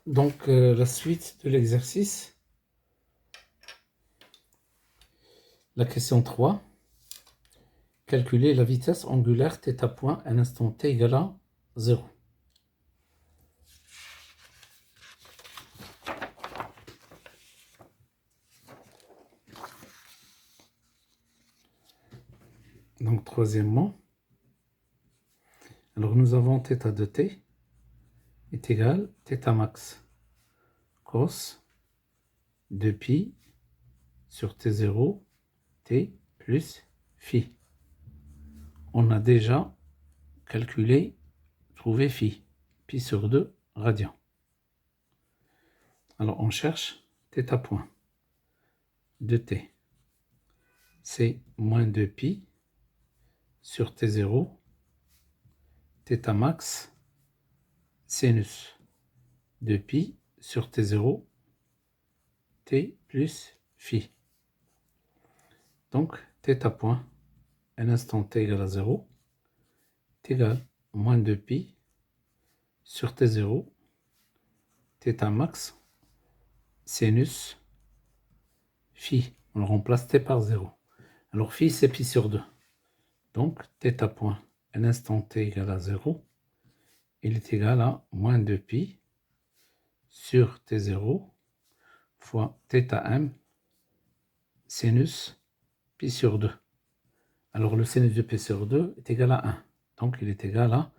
Donc, la suite de l'exercice. La question 3. Calculer la vitesse angulaire θ point à un instant t égale à 0. Donc, troisièmement, alors nous avons θ de t est égal à θ max cos de pi sur t0 t plus phi. On a déjà calculé, trouvé phi, pi sur 2 radians. Alors on cherche θ point de t. C'est moins 2 pi sur t0 θ max sinus de pi sur t0 t plus phi. Donc θ point à l'instant t égale à 0 est égal à moins 2 pi sur t0 θ max sinus phi. On remplace t par 0. Alors phi c'est pi sur 2. Donc θ point à l'instant t égale à 0, il est égal à moins 2 pi sur t0 fois θm sinus pi sur 2. Alors le sinus de pi sur 2 est égal à 1. Donc il est égal à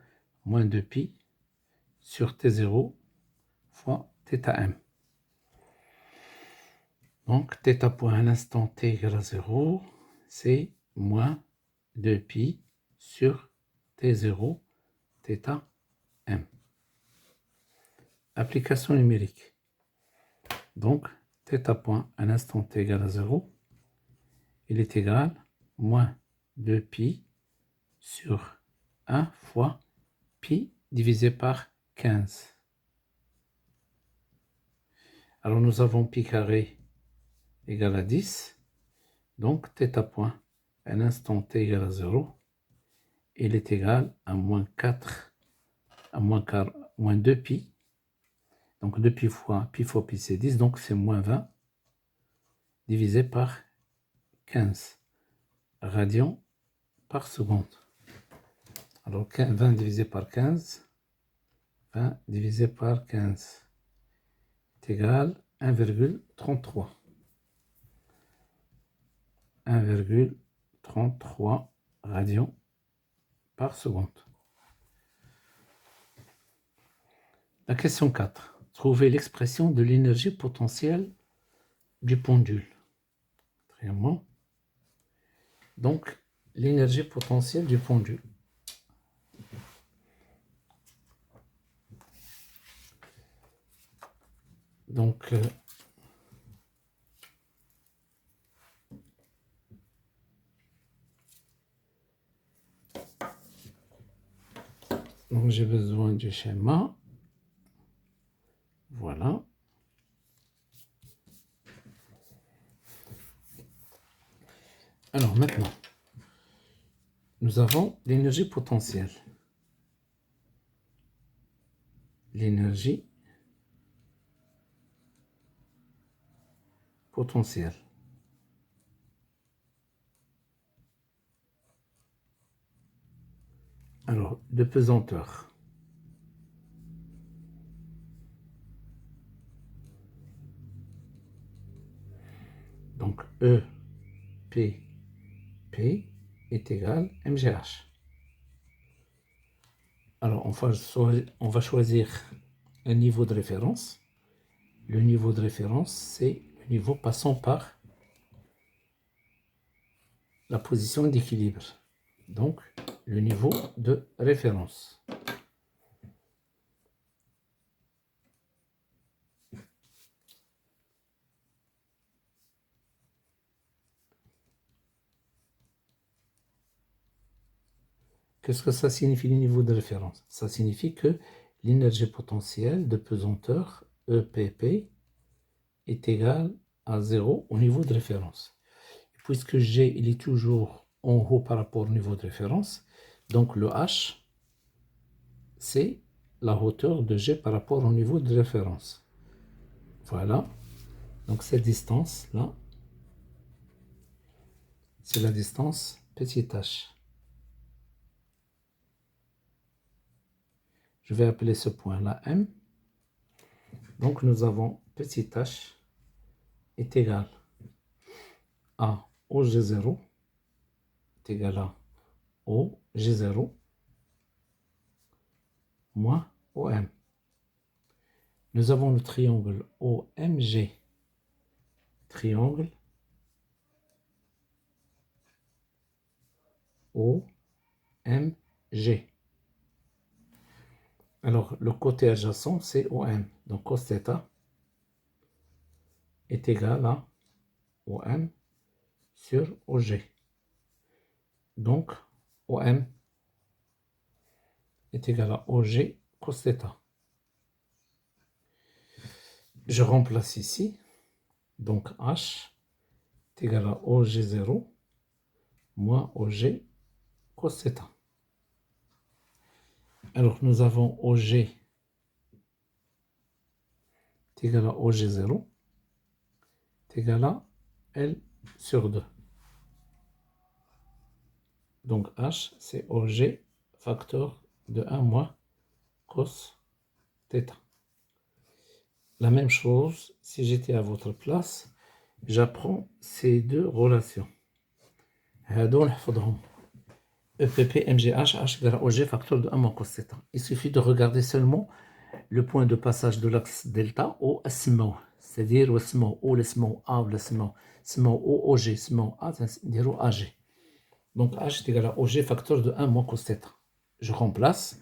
moins 2 pi sur t0 fois θm. Donc θ point à l'instant t égale à 0, c'est moins 2 pi sur t0 θm. Application numérique. Donc θ point à l'instant t égale à 0, il est égal à moins 2 pi sur 1 fois pi divisé par 15. Alors nous avons pi carré égale à 10. Donc θ point à l'instant t égale à 0, il est égal à moins 4, à moins 2 pi. Donc 2 pi fois pi c'est 10, donc c'est moins 20 divisé par 15 radians par seconde. Alors 20 divisé par 15, 20 divisé par 15 est égal à 1,33. 1,33 radians par seconde. La question 4. Trouver l'expression de l'énergie potentielle du pendule. Premièrement, donc l'énergie potentielle du pendule. Donc, j'ai besoin du schéma. Voilà. Alors maintenant, nous avons l'énergie potentielle. L'énergie potentielle. Alors, de pesanteur. Donc, E, P est égal à MGH. Alors, on va choisir un niveau de référence. Le niveau de référence, c'est le niveau passant par la position d'équilibre. Donc, le niveau de référence. Qu'est-ce que ça signifie, le niveau de référence? Ça signifie que l'énergie potentielle de pesanteur, EPP, est égale à 0 au niveau de référence. Et puisque G il est toujours en haut par rapport au niveau de référence, donc le H, c'est la hauteur de G par rapport au niveau de référence. Voilà. Donc cette distance-là, c'est la distance petit h. Je vais appeler ce point-là M. Donc nous avons petit h est égal à OG0 est égal à OG0 moins OM. Nous avons le triangle OMG. Triangle OMG. Alors, le côté adjacent, c'est OM. Donc, cos θ est égal à OM sur OG. Donc, OM est égal à OG cos θ. Je remplace ici. Donc, H est égal à OG0 moins OG cos θ. Alors, nous avons OG est égal à OG0 est égal à L sur 2. Donc, H, c'est OG facteur de 1 moins cos θ. La même chose, si j'étais à votre place, j'apprends ces deux relations. هادو نحفظهم. EPP MGH H égale à OG facteur de 1 moins cos θ. Il suffit de regarder seulement le point de passage de l'axe delta au SMO. C'est-à-dire au SMO, ou le SMO A, ou le SMO ou OG, SMO A, c'est-à-dire au AG. Donc H est égal à OG facteur de 1 moins cos θ. Je remplace.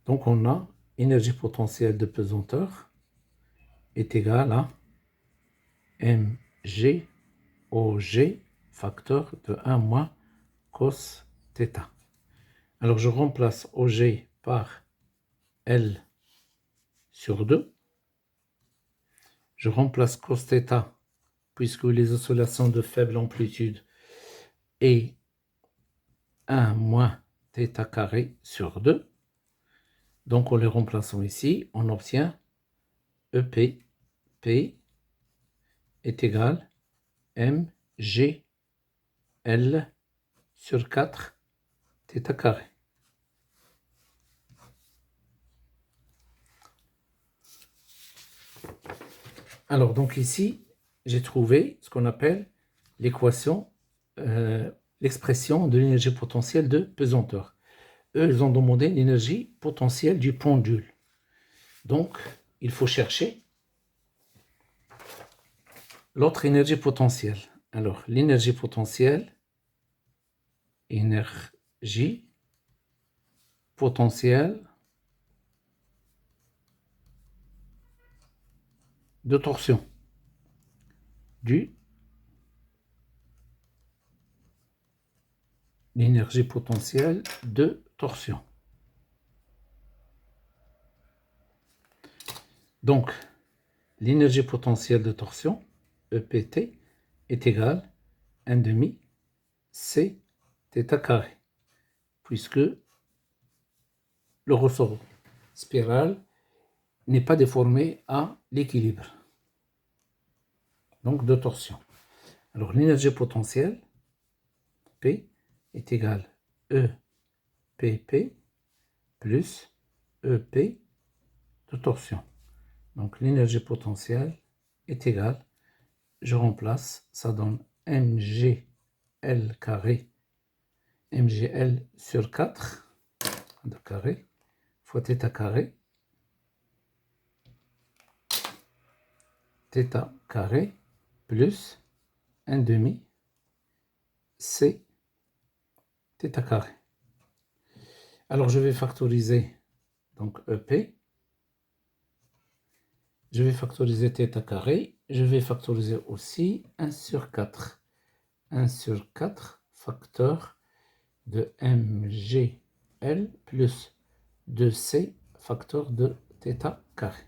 Donc on a énergie potentielle de pesanteur est égale à mg OG facteur de 1 moins cos θ. Alors je remplace OG par L sur 2. Je remplace cos θ puisque les oscillations de faible amplitude est 1 moins θ carré sur 2. Donc en les remplaçant ici, on obtient EP P est égal mg L sur 4 θ carré. Alors donc ici, j'ai trouvé ce qu'on appelle l'équation, l'expression de l'énergie potentielle de pesanteur. Eux, ils ont demandé l'énergie potentielle du pendule. Donc, il faut chercher l'autre énergie potentielle. Alors, l'énergie potentielle de torsion l'énergie potentielle de torsion. Donc, l'énergie potentielle de torsion, EPT, est égale à 1 demi C θ carré, puisque le ressort spiral n'est pas déformé à l'équilibre, donc de torsion. Alors l'énergie potentielle, P, est égale EPP plus EP de torsion. Donc l'énergie potentielle est égale, je remplace, ça donne mgL carré, mgL sur 4 de carré fois θ carré plus 1 demi C θ carré. Alors je vais factoriser donc EP, je vais factoriser θ carré, je vais factoriser aussi 1 sur 4. 1 sur 4 facteur de mgL plus 2c facteur de θ θ carré.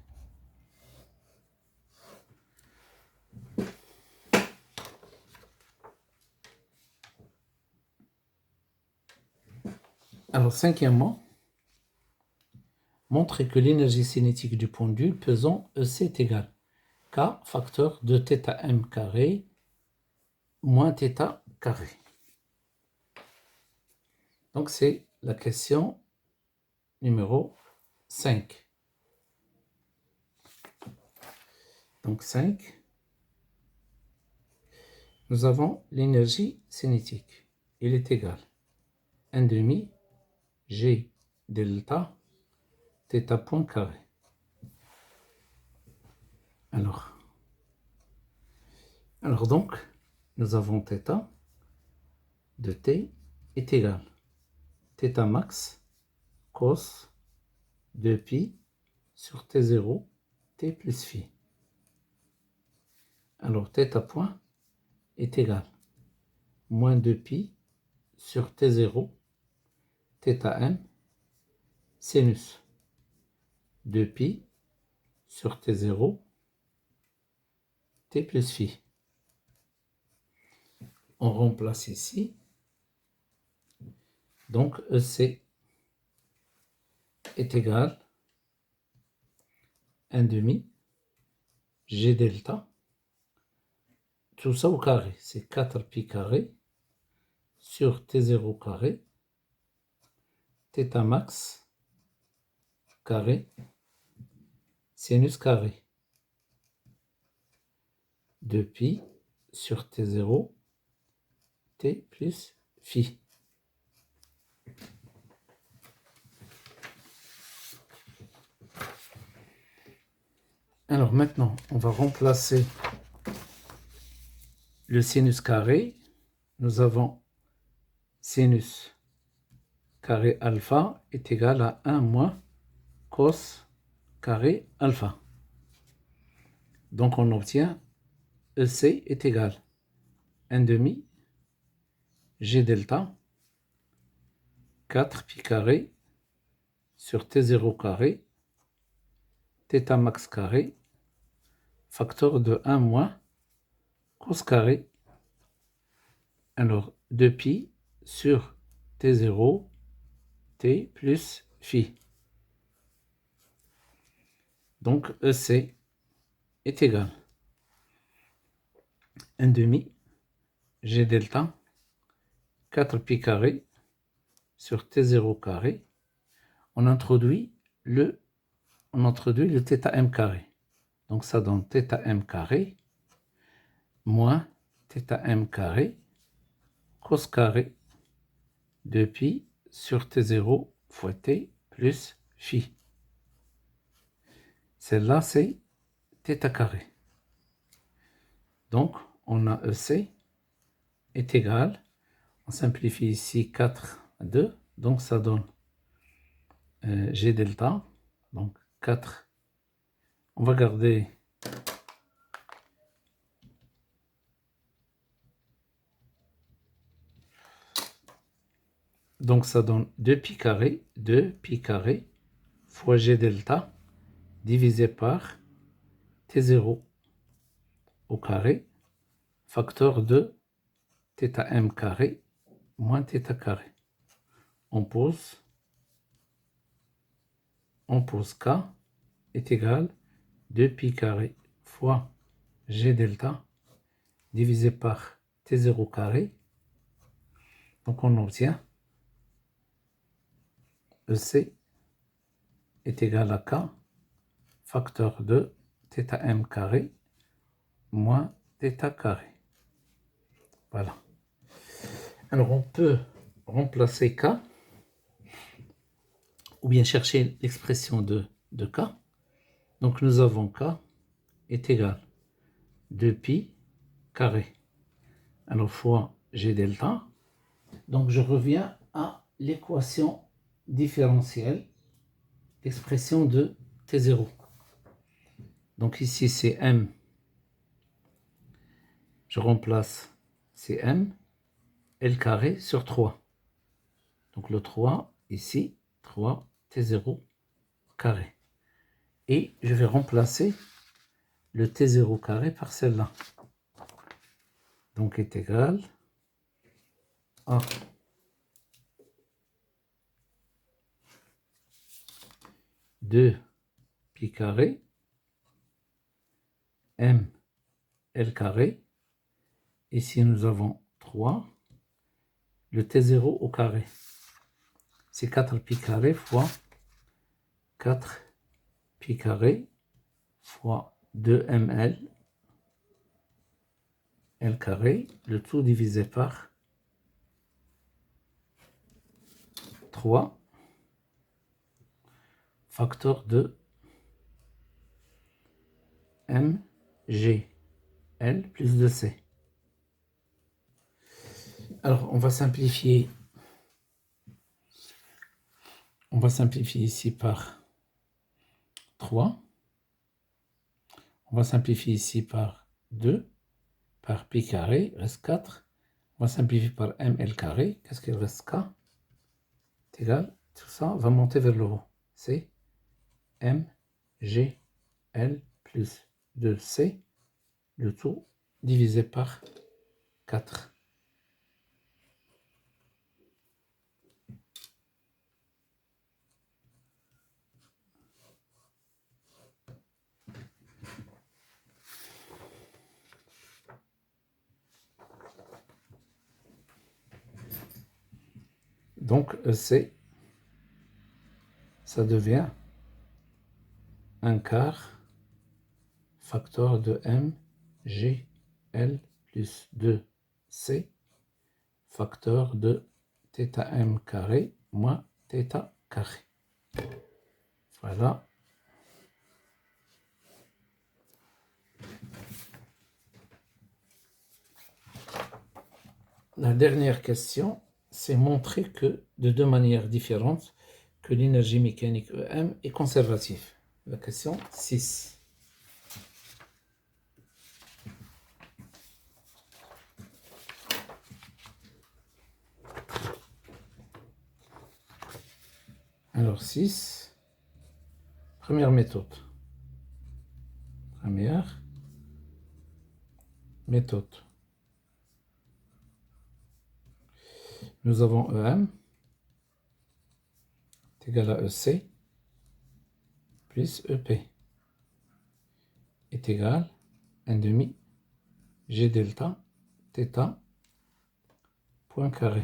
Alors, cinquièmement, montrer que l'énergie cinétique du pendule pesant EC est égale K facteur de θm carré moins θ carré. Donc, c'est la question numéro 5. Donc, 5. Nous avons l'énergie cinétique. Il est égal 1 demi G delta θ point carré. Alors donc, nous avons θ de T est égal θ max cos 2pi sur T0 T plus phi. Alors θ point est égal moins 2pi sur T0 θm sinus 2pi sur T0 T plus phi. On remplace ici. Donc EC est égal 1 demi G delta. Tout ça au carré, c'est 4pi carré sur T0 carré, θ max carré, sinus carré, 2pi sur T0, T plus phi. Alors maintenant, on va remplacer le sinus carré. Nous avons sinus carré alpha est égal à 1 moins cos carré alpha. Donc on obtient EC est égal 1 demi G delta 4 pi carré sur T0 carré θ max carré facteur de 1 moins cos carré. Alors 2pi sur T0 T plus phi. Donc EC est égal 1 demi G delta 4 pi carré sur T0 carré. On introduit le θm carré. Donc ça donne θm carré moins θm carré cos carré 2pi sur T0 fois T plus phi. Celle-là, c'est θ carré. Donc, on a EC est égal, on simplifie ici 4 à 2, donc ça donne G delta, donc 4. On va garder donc ça donne 2pi carré fois G delta divisé par T0 au carré, facteur de θm carré moins θ carré. On pose K est égal 2pi carré fois G delta divisé par T0 carré. Donc on obtient EC est égal à K facteur de θm carré moins θ carré. Voilà. Alors on peut remplacer K ou bien chercher l'expression de K. Donc nous avons K est égal 2pi carré. Alors fois G delta. Donc je reviens à l'équation différentielle d'expression de T0. Donc ici c'est M. Je remplace c'est M, L carré sur 3. Donc le 3 ici, 3 T0 carré. Et je vais remplacer le T0 carré par celle-là. Donc est égal à deux pi carré m L carré. Ici nous avons 3. Le T0 au carré. C'est 4 pi carré fois 4 pi carré fois 2ml L carré, le tout divisé par 3 facteur de mg L plus 2c. Alors on va simplifier. On va simplifier ici par 3. On va simplifier ici par 2. Par pi carré, il reste 4. On va simplifier par ml carré. Qu'est-ce qu'il reste? K. C'est égal. Tout ça va monter vers le haut. C'est mg L plus 2c. Le tout divisé par 4. Donc EC, ça devient 1/4 facteur de mg L plus 2c facteur de θm carré moins θ carré. Voilà. La dernière question, c'est montrer que de deux manières différentes que l'énergie mécanique EM est conservative. La question 6. Alors 6, première méthode. Première méthode. Nous avons EM est égal à EC plus EP est égal à 1 demi G delta θ point carré.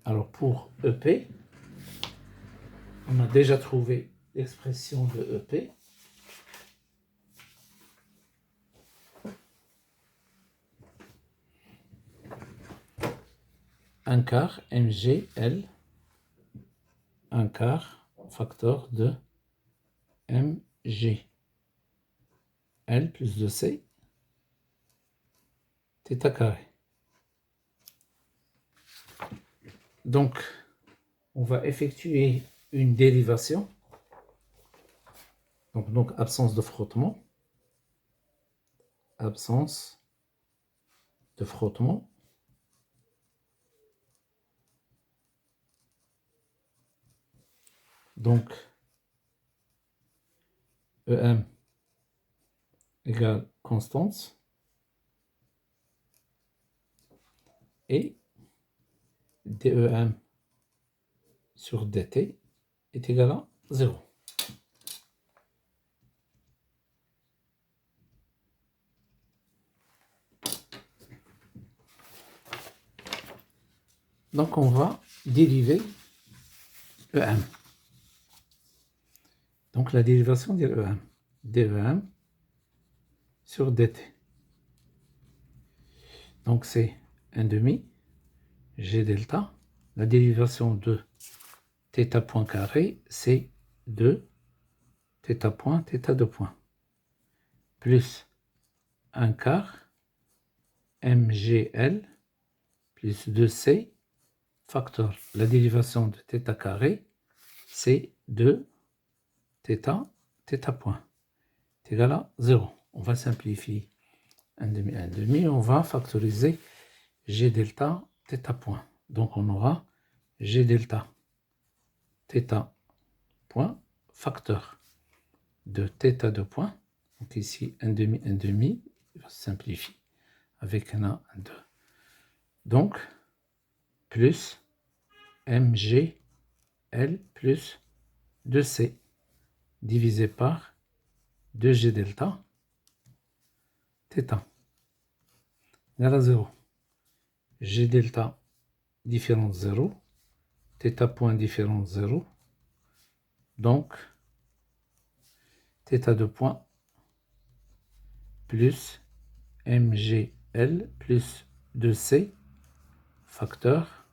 Alors pour EP, on a déjà trouvé l'expression de EP. Un quart mgl, un quart facteur de mg L plus 2c θ carré. Donc, on va effectuer une dérivation. Donc absence de frottement. Absence de frottement. Donc, EM égale constante. Et DEM sur DT est égal à 0. Donc on va dériver EM. Donc la dérivation de EM. DEM sur DT. Donc c'est 1 demi G delta. La dérivation de θ point carré, c'est 2 θ point, θ 2 point. Plus 1 quart mgl plus 2c facteur. La dérivation de θ carré, c'est 2 θ, θ point. C'est égal à 0. On va simplifier 1 demi, 1 demi. On va factoriser G delta θ point. Donc on aura G delta θ point facteur. de θ de point. Donc ici, 1 demi, il va se simplifier avec un 1, 2. Donc, plus mg L plus 2c divisé par 2g delta θ égale à 0. G delta différence 0, θ point différence 0. Donc, θ de point plus mgl plus 2c facteur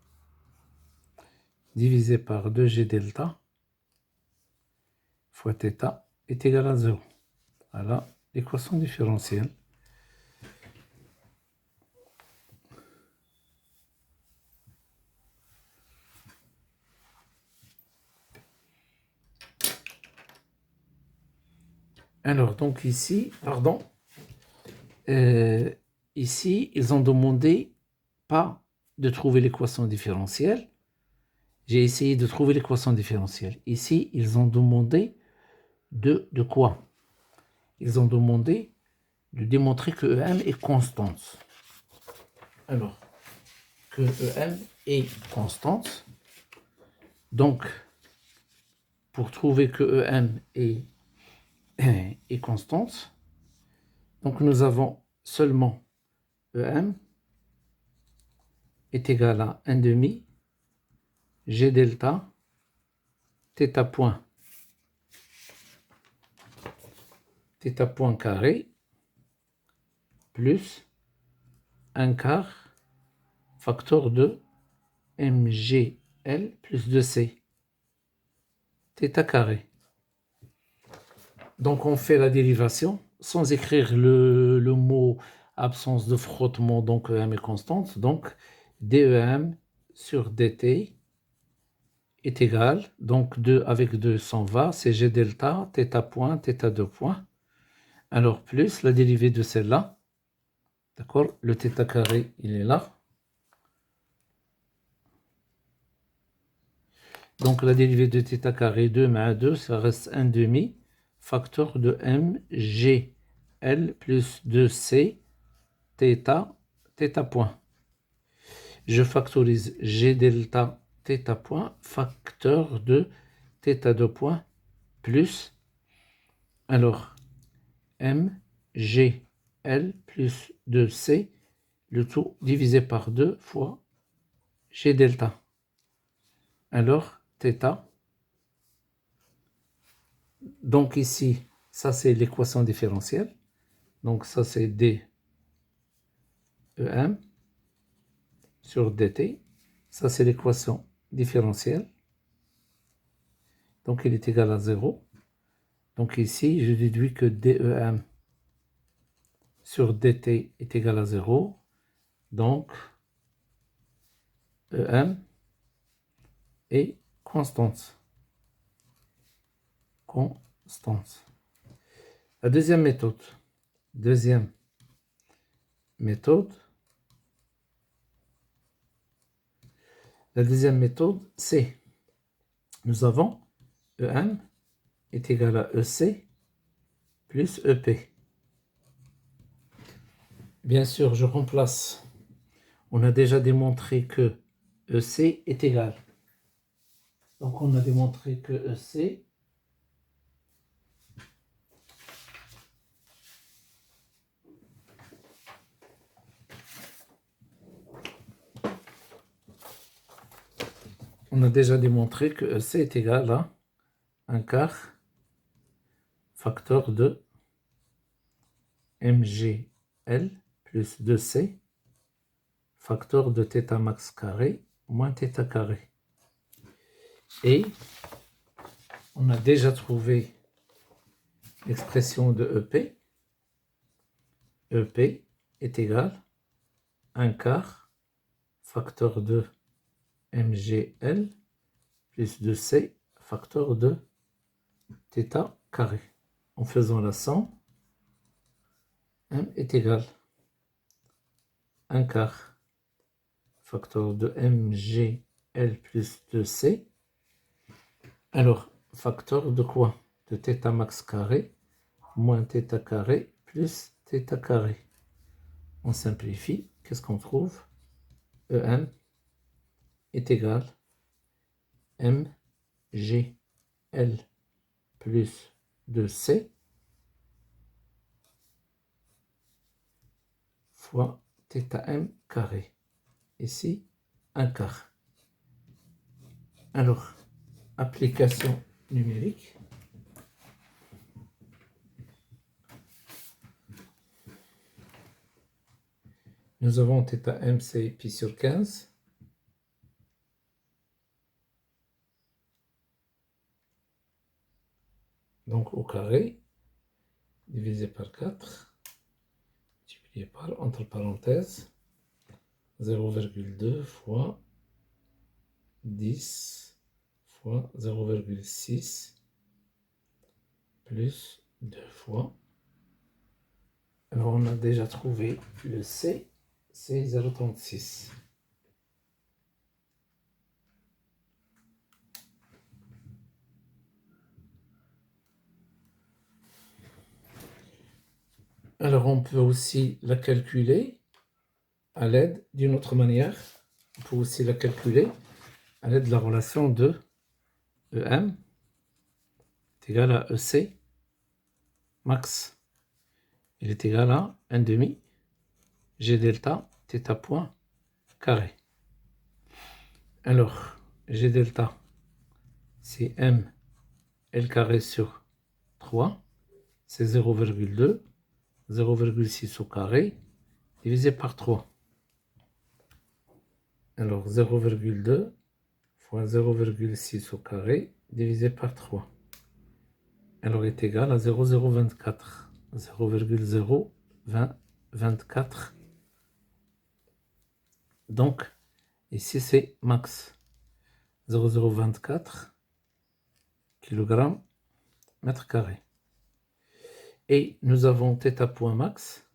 divisé par 2g delta fois θ est égal à 0. Voilà l'équation différentielle. Alors, donc ici, ici, ils ont demandé pas de trouver l'équation différentielle. J'ai essayé de trouver l'équation différentielle. Ici, ils ont demandé de quoi? Ils ont demandé de démontrer que EM est constante. Alors, que EM est constante. Donc, pour trouver que EM est constante, donc nous avons seulement EM est égal à 1 demi G delta θ point carré plus 1 quart facteur de mgl plus 2c θ carré. Donc on fait la dérivation sans écrire le mot absence de frottement, donc EM est constante. Donc DEM sur dt est égal, donc 2 avec 2 s'en va, c'est G delta, θ point, θ2 point. Alors plus la dérivée de celle-là, d'accord, le θ carré il est là. Donc la dérivée de θ carré 2 à 2, ça reste 1 demi facteur de mgl plus 2c θ point. Je factorise g delta θ point facteur de θ2 point plus, alors mgl plus 2c, le tout divisé par 2 fois g delta. Alors θ, donc ici, ça c'est l'équation différentielle. Donc ça c'est DEM sur dt. Ça c'est l'équation différentielle. Donc il est égal à 0. Donc ici, je déduis que DEM sur dt est égal à 0. Donc EM est constante. La deuxième méthode. La deuxième méthode, c'est, nous avons EM est égal à EC plus EP. Bien sûr, je remplace. On a déjà démontré que EC est égal. Donc on a démontré que EC EC est égal à 1 quart facteur de mgl plus 2c facteur de θ max carré moins θ carré. Et on a déjà trouvé l'expression de EP. EP est égal à 1 quart facteur de mgl plus 2c facteur de θ carré. En faisant la somme, M est égal à 1 quart facteur de mgl plus 2c. Alors, facteur de quoi? de θ max carré moins θ carré plus θ carré. On simplifie, qu'est-ce qu'on trouve? EM est égal mgl plus 2c fois θm carré. Ici, 1 quart. Alors, application numérique. Nous avons θm, c'est pi sur 15. Donc au carré, divisé par 4, multiplié par, entre parenthèses, 0,2 fois 10 fois 0,6 plus 2 fois. Alors on a déjà trouvé le C, c'est 0,36. Alors on peut aussi la calculer à l'aide d'une autre manière. On peut aussi la calculer à l'aide de la relation de EM est égal à EC max. Il est égal à 1 demi G delta θ point carré. Alors, G delta, c'est M L carré sur 3, c'est 0,2, 0,6 au carré, divisé par 3. Alors, 0,2 fois 0,6 au carré, divisé par 3. Alors, est égal à 0,024. 0,024. Donc, ici, c'est max. 0,024 kg mètre carré. Et nous avons θ point max,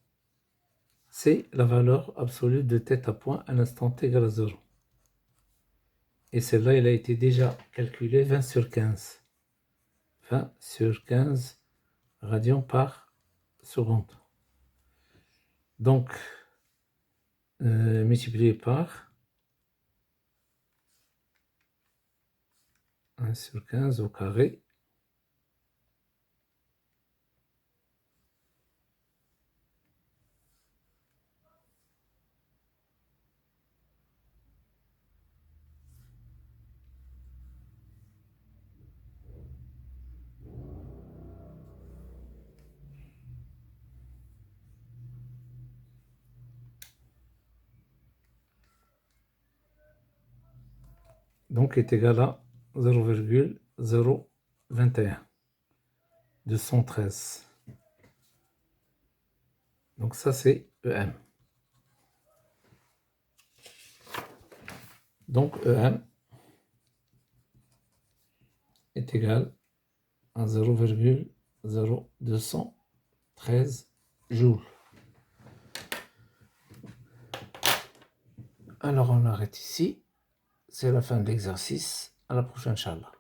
c'est la valeur absolue de θ point à l'instant t égale à 0. Et celle-là, elle a été déjà calculée 20 sur 15. 20 sur 15 radians par seconde. Donc, multiplié par 1 sur 15 au carré. Donc, est égal à 0,021. 213. Donc ça, c'est EM. Donc EM est égal à 0,0213 joules. Alors on arrête ici. C'est la fin de l'exercice. À la prochaine, Inch'Allah.